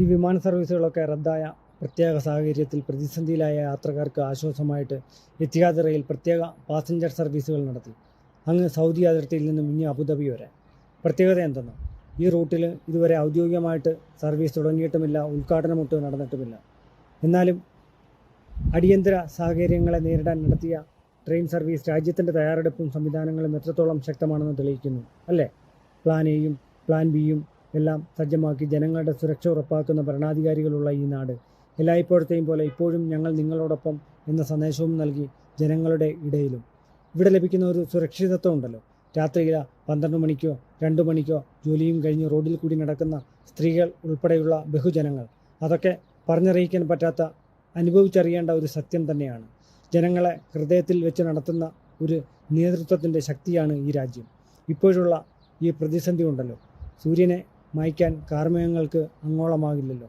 ഈ വിമാന സർവീസുകളൊക്കെ റദ്ദായ പ്രത്യേക സാഹചര്യത്തിൽ പ്രതിസന്ധിയിലായ യാത്രക്കാർക്ക് ആശ്വാസമായിട്ട് എത്തിഹാദ് റെയിൽ പ്രത്യേക പാസഞ്ചർ സർവീസുകൾ നടത്തി. അങ്ങ് സൗദി അതിർത്തിയിൽ നിന്നും ഇനി അബുദാബി വരെ. പ്രത്യേകത എന്തെന്നോ, ഈ റൂട്ടിൽ ഇതുവരെ ഔദ്യോഗികമായിട്ട് സർവീസ് തുടങ്ങിയിട്ടുമില്ല, ഉദ്ഘാടനമൊട്ട് നടന്നിട്ടുമില്ല. എന്നാലും അടിയന്തര സാഹചര്യങ്ങളെ നേരിടാൻ നടത്തിയ ട്രെയിൻ സർവീസ് രാജ്യത്തിൻ്റെ തയ്യാറെടുപ്പും സംവിധാനങ്ങളും എത്രത്തോളം ശക്തമാണെന്ന് തെളിയിക്കുന്നു അല്ലേ? പ്ലാൻ എയും പ്ലാൻ ബിയും എല്ലാം സജ്ജമാക്കി ജനങ്ങളുടെ സുരക്ഷ ഉറപ്പാക്കുന്ന ഭരണാധികാരികളുള്ള ഈ നാട് എല്ലായ്പ്പോഴത്തെയും പോലെ ഇപ്പോഴും ഞങ്ങൾ നിങ്ങളോടൊപ്പം എന്ന സന്ദേശവും നൽകി ജനങ്ങളുടെ ഇടയിലും. ഇവിടെ ലഭിക്കുന്ന ഒരു സുരക്ഷിതത്വം ഉണ്ടല്ലോ. രാത്രിയിൽ 12 മണിക്കോ 2 മണിക്കോ ജോലിയും കഴിഞ്ഞ് റോഡിൽ കൂടി നടക്കുന്ന സ്ത്രീകൾ ഉൾപ്പെടെയുള്ള ബഹുജനങ്ങൾ, അതൊക്കെ പറഞ്ഞറിയിക്കാൻ പറ്റാത്ത, അനുഭവിച്ചറിയേണ്ട ഒരു സത്യം തന്നെയാണ്. ജനങ്ങളെ ഹൃദയത്തിൽ വെച്ച് നടത്തുന്ന ഒരു നേതൃത്വത്തിൻ്റെ ശക്തിയാണ് ഈ രാജ്യം. ഇപ്പോഴുള്ള ഈ പ്രതിസന്ധി ഉണ്ടല്ലോ, സൂര്യനെ മായ്ക്കാൻ കാർമേഘങ്ങൾക്ക് അങ്ങോളമാകില്ലല്ലോ.